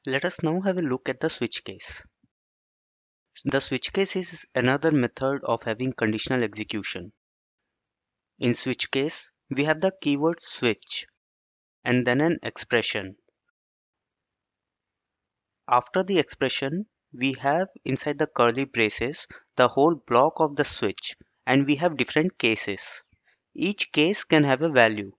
Let us now have a look at the switch case. The switch case is another method of having conditional execution. In switch case, we have the keyword switch and then an expression. After the expression, we have inside the curly braces the whole block of the switch, and we have different cases. Each case can have a value.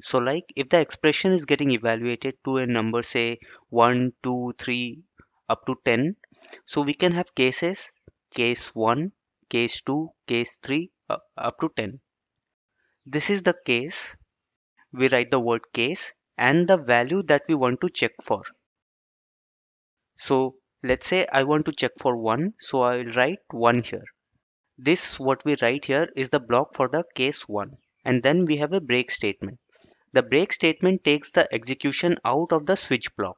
So like if the expression is getting evaluated to a number say 1, 2, 3 up to 10, so we can have cases case 1, case 2, case 3 up to 10. This is the case. We write the word case and the value that we want to check for. So let's say I want to check for 1, so I will write 1 here. This what we write here is the block for the case 1, and then we have a break statement. The break statement takes the execution out of the switch block.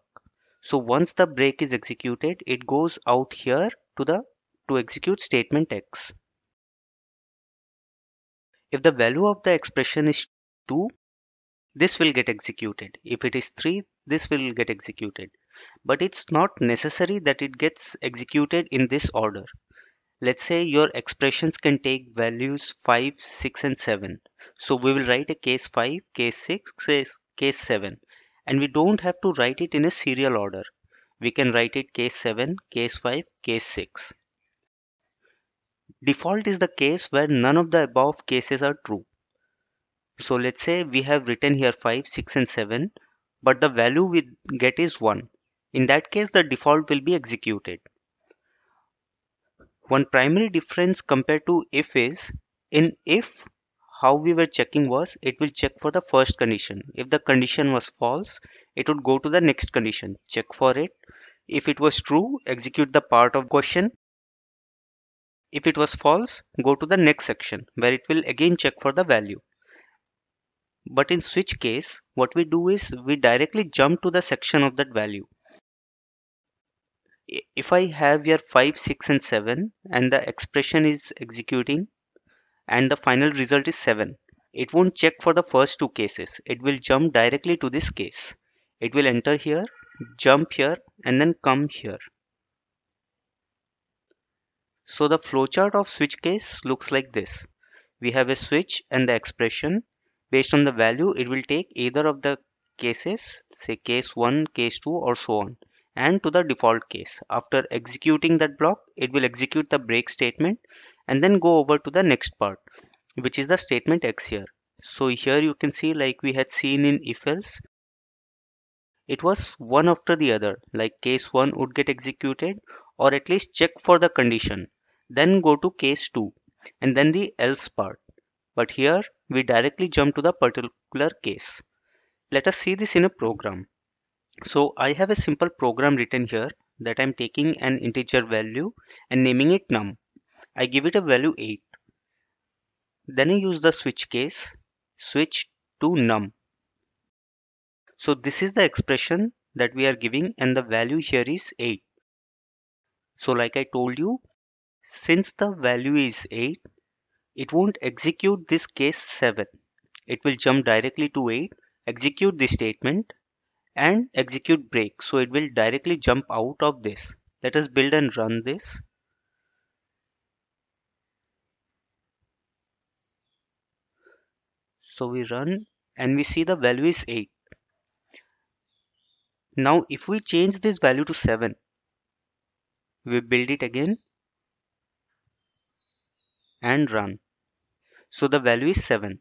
So once the break is executed, it goes out here to execute statement X. If the value of the expression is 2, this will get executed. If it is 3, this will get executed. But it's not necessary that it gets executed in this order. Let's say your expressions can take values 5, 6, and 7. So we will write a case 5, case 6, case 7. And we don't have to write it in a serial order. We can write it case 7, case 5, case 6. Default is the case where none of the above cases are true. So let's say we have written here 5, 6, and 7, but the value we get is 1. In that case, the default will be executed. One primary difference compared to if is, in if, how we were checking was, it will check for the first condition. If the condition was false, it would go to the next condition, check for it. If it was true, execute the part of question. If it was false, go to the next section where it will again check for the value. But in switch case, what we do is we directly jump to the section of that value. If I have here 5, 6, and 7 and the expression is executing and the final result is 7, it won't check for the first two cases. It will jump directly to this case. It will enter here, jump here, and then come here. So the flowchart of switch case looks like this. We have a switch and the expression. Based on the value, it will take either of the cases, say case 1, case 2, or so on, and to the default case. After executing that block, it will execute the break statement and then go over to the next part, which is the statement X here. So here you can see, like we had seen in if else, it was one after the other, like case 1 would get executed or at least check for the condition, then go to case 2 and then the else part. But here we directly jump to the particular case. Let us see this in a program. So I have a simple program written here that I'm taking an integer value and naming it num. I give it a value 8. Then I use the switch case, switch to num. So this is the expression that we are giving and the value here is 8. So like I told you, since the value is 8, it won't execute this case 7. It will jump directly to 8, execute this statement and execute break. So it will directly jump out of this. Let us build and run this. So we run and we see the value is 8. Now if we change this value to 7, we build it again and run. So the value is 7.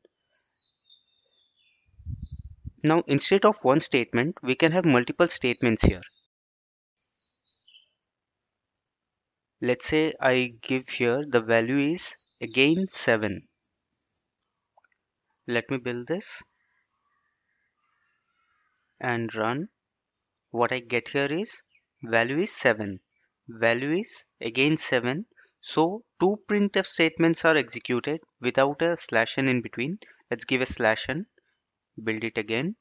Now instead of one statement, we can have multiple statements here. Let's say I give here the value is again 7. Let me build this and run. What I get here is value is 7. Value is again 7. So two printf statements are executed without a slash n in between. Let's give a slash n, build it again,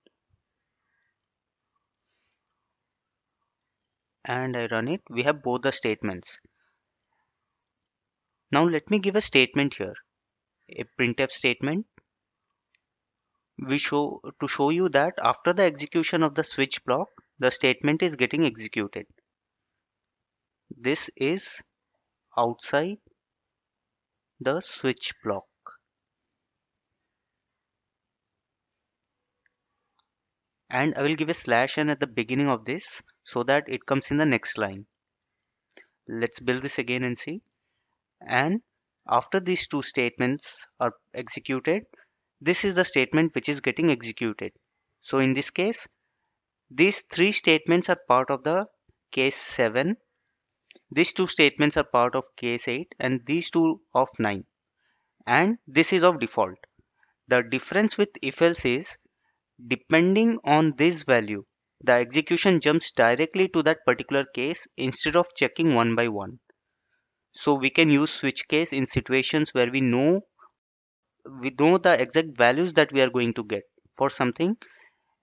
and I run it. We have both the statements. Now let me give a statement here, a printf statement. We show to show you that after the execution of the switch block, the statement is getting executed. This is outside the switch block. And I will give a slash n at the beginning of this so that it comes in the next line. Let's build this again and see. And after these two statements are executed, this is the statement which is getting executed. So in this case, these three statements are part of the case 7. These two statements are part of case 8 and these two of 9. And this is of default. The difference with if else is, depending on this value, the execution jumps directly to that particular case instead of checking one by one. So we can use switch case in situations where we know the exact values that we are going to get for something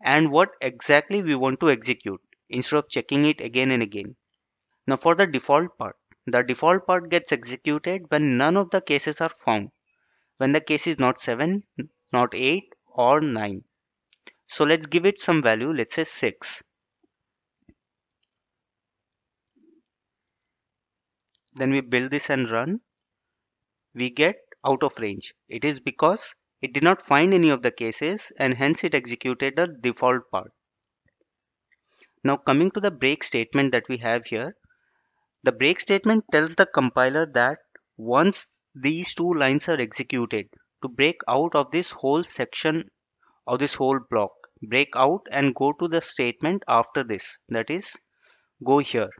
and what exactly we want to execute instead of checking it again and again. Now for the default part gets executed when none of the cases are found, when the case is not 7, not 8 or 9. So let's give it some value, let's say 6. Then we build this and run. We get out of range. It is because it did not find any of the cases and hence it executed the default part. Now coming to the break statement that we have here, the break statement tells the compiler that once these two lines are executed, to break out of this whole section of this whole block, break out and go to the statement after this, that is, go here.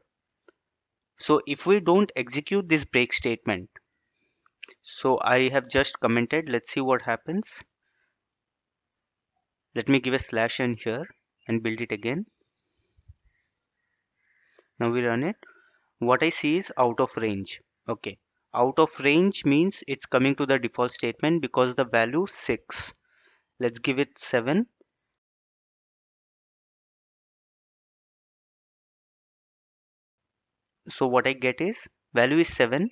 So if we don't execute this break statement, so I have just commented, let's see what happens. Let me give a slash n here and build it again. Now we run it. What I see is out of range. Okay, out of range means it's coming to the default statement because the value 6. Let's give it 7. So what I get is value is 7.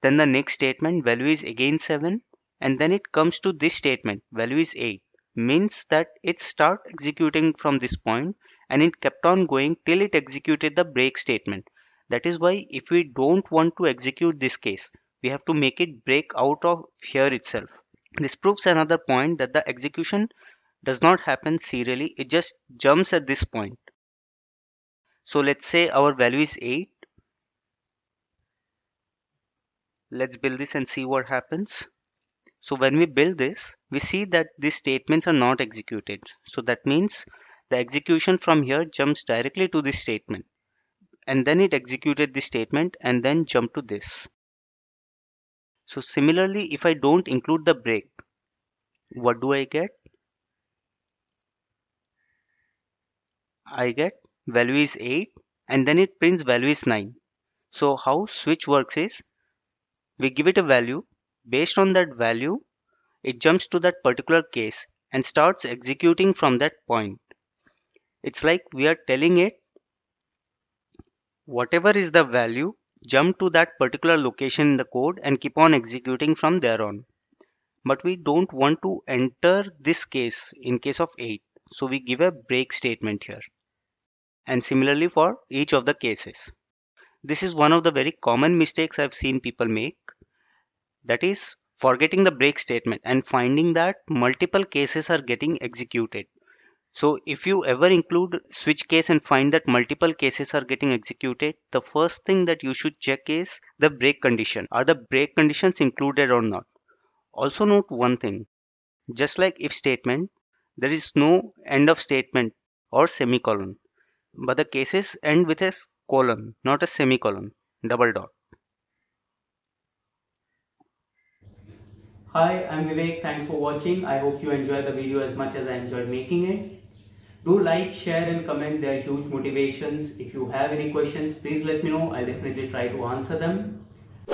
Then the next statement value is again 7. And then it comes to this statement value is 8. Means that it start executing from this point and it kept on going till it executed the break statement. That is why if we don't want to execute this case, we have to make it break out of here itself. This proves another point that the execution does not happen serially, it just jumps at this point. So let's say our value is 8. Let's build this and see what happens. So when we build this, we see that these statements are not executed. So that means the execution from here jumps directly to this statement. And then it executed this statement and then jumped to this. So similarly, if I don't include the break, what do I get? I get value is 8 and then it prints value is 9. So how switch works is we give it a value. Based on that value, it jumps to that particular case and starts executing from that point. It's like we are telling it whatever is the value, jump to that particular location in the code and keep on executing from there on. But we don't want to enter this case in case of 8. So we give a break statement here. And similarly for each of the cases. This is one of the very common mistakes I've seen people make. That is forgetting the break statement and finding that multiple cases are getting executed. So if you ever include switch case and find that multiple cases are getting executed, the first thing that you should check is the break condition. Are the break conditions included or not? Also note one thing, just like if statement, there is no end of statement or semicolon, but the cases end with a colon, not a semicolon, double dot. Hi, I'm Vivek. Thanks for watching. I hope you enjoyed the video as much as I enjoyed making it. Do like, share and comment. They are huge motivations. If you have any questions, please let me know. I'll definitely try to answer them.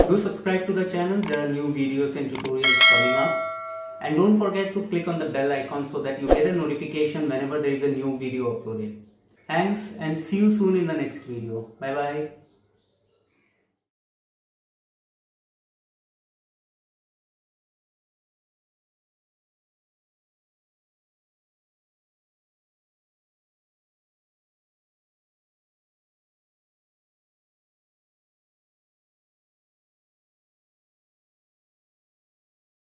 Do subscribe to the channel. There are new videos and tutorials coming up. And don't forget to click on the bell icon so that you get a notification whenever there is a new video uploaded. Thanks and see you soon in the next video. Bye bye.